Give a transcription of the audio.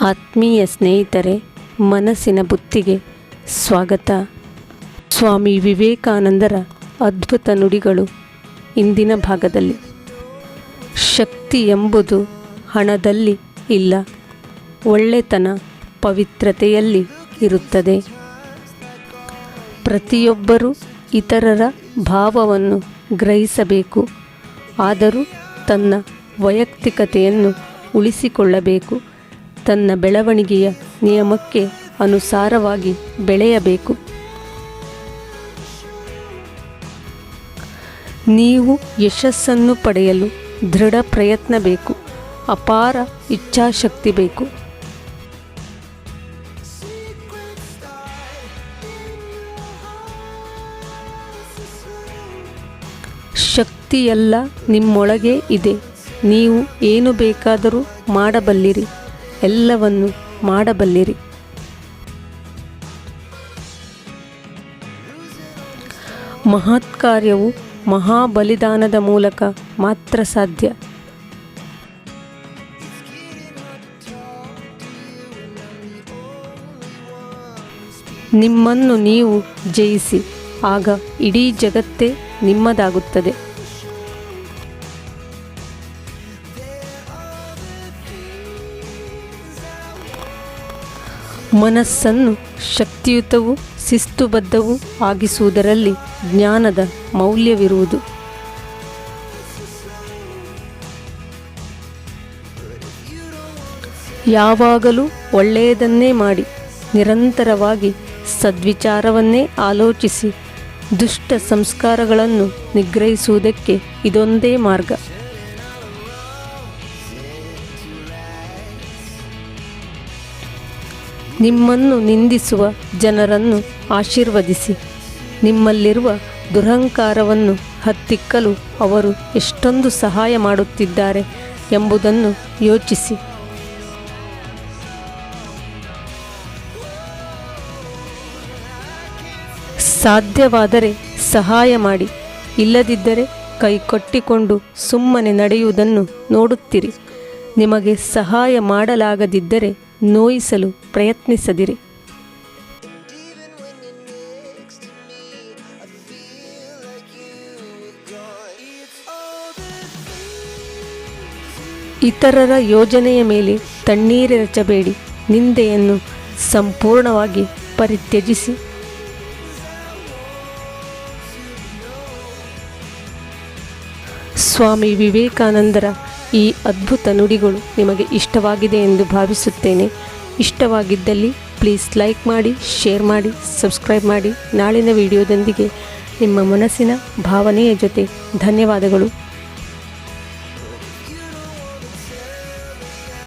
ಆತ್ಮೀಯ ಸ್ನೇಹಿತರೆ, ಮನಸ್ಸಿನ ಬುತ್ತಿಗೆ ಸ್ವಾಗತ. ಸ್ವಾಮಿ ವಿವೇಕಾನಂದರ ಅದ್ಭುತ ನುಡಿಗಳು ಇಂದಿನ ಭಾಗದಲ್ಲಿ. ಶಕ್ತಿ ಎಂಬುದು ಹಣದಲ್ಲಿ ಇಲ್ಲ, ಒಳ್ಳೆತನ ಪವಿತ್ರತೆಯಲ್ಲಿ ಇರುತ್ತದೆ. ಪ್ರತಿಯೊಬ್ಬರೂ ಇತರರ ಭಾವವನ್ನು ಗ್ರಹಿಸಬೇಕು, ಆದರೂ ತನ್ನ ವೈಯಕ್ತಿಕತೆಯನ್ನು ಉಳಿಸಿಕೊಳ್ಳಬೇಕು. ತನ್ನ ಬೆಳವಣಿಗೆಯ ನಿಯಮಕ್ಕೆ ಅನುಸಾರವಾಗಿ ಬೆಳೆಯಬೇಕು. ನೀವು ಯಶಸ್ಸನ್ನು ಪಡೆಯಲು ದೃಢ ಪ್ರಯತ್ನ ಬೇಕು, ಅಪಾರ ಇಚ್ಛಾಶಕ್ತಿ ಬೇಕು. ಶಕ್ತಿಯೆಲ್ಲ ನಿಮ್ಮೊಳಗೆ ಇದೆ. ನೀವು ಏನು ಬೇಕಾದರೂ ಮಾಡಬಲ್ಲಿರಿ, ಎಲ್ಲವನ್ನು ಮಾಡಬಲ್ಲಿರಿ. ಮಹತ್ ಕಾರ್ಯವು ಮಹಾಬಲಿದಾನದ ಮೂಲಕ ಮಾತ್ರ ಸಾಧ್ಯ. ನಿಮ್ಮನ್ನು ನೀವು ಜಯಿಸಿ, ಆಗ ಇಡೀ ಜಗತ್ತೇ ನಿಮ್ಮದಾಗುತ್ತದೆ. ಮನಸ್ಸನ್ನು ಶಕ್ತಿಯುತವೂ ಶಿಸ್ತುಬದ್ಧವೂ ಆಗಿಸುವುದರಲ್ಲಿ ಜ್ಞಾನದ ಮೌಲ್ಯವಿರುವುದು. ಯಾವಾಗಲೂ ಒಳ್ಳೆಯದನ್ನೇ ಮಾಡಿ, ನಿರಂತರವಾಗಿ ಸದ್ವಿಚಾರವನ್ನೇ ಆಲೋಚಿಸಿ, ದುಷ್ಟ ಸಂಸ್ಕಾರಗಳನ್ನು ನಿಗ್ರಹಿಸುವುದಕ್ಕೆ ಇದೊಂದೇ ಮಾರ್ಗ. ನಿಮ್ಮನ್ನು ನಿಂದಿಸುವ ಜನರನ್ನು ಆಶೀರ್ವದಿಸಿ, ನಿಮ್ಮಲ್ಲಿರುವ ದುರಹಂಕಾರವನ್ನು ಹತ್ತಿಕ್ಕಲು ಅವರು ಎಷ್ಟೊಂದು ಸಹಾಯ ಮಾಡುತ್ತಿದ್ದಾರೆ ಎಂಬುದನ್ನು ಯೋಚಿಸಿ. ಸಾಧ್ಯವಾದರೆ ಸಹಾಯ ಮಾಡಿ, ಇಲ್ಲದಿದ್ದರೆ ಕೈ ಕಟ್ಟಿಕೊಂಡು ಸುಮ್ಮನೆ ನಡೆಯುವುದನ್ನು ನೋಡುತ್ತೀರಿ. ನಿಮಗೆ ಸಹಾಯ ಮಾಡಲಾಗದಿದ್ದರೆ ನೋಯಿಸಲು ಪ್ರಯತ್ನಿಸದಿರಿ. ಇತರರ ಯೋಜನೆಯ ಮೇಲೆ ತಣ್ಣೀರೆರಚಬೇಡಿ. ನಿಂದೆಯನ್ನು ಸಂಪೂರ್ಣವಾಗಿ ಪರಿತ್ಯಜಿಸಿ. ಸ್ವಾಮಿ ವಿವೇಕಾನಂದರ ಈ ಅದ್ಭುತ ನುಡಿಗಳು ನಿಮಗೆ ಇಷ್ಟವಾಗಿದೆ ಎಂದು ಭಾವಿಸುತ್ತೇನೆ. ಇಷ್ಟವಾಗಿದ್ದಲ್ಲಿ ಪ್ಲೀಸ್ ಲೈಕ್ ಮಾಡಿ, ಶೇರ್ ಮಾಡಿ, ಸಬ್ಸ್ಕ್ರೈಬ್ ಮಾಡಿ. ನಾಳಿನ ವಿಡಿಯೋದೊಂದಿಗೆ ನಿಮ್ಮ ಮನಸ್ಸಿನ ಭಾವನೆಯ ಜೊತೆ. ಧನ್ಯವಾದಗಳು.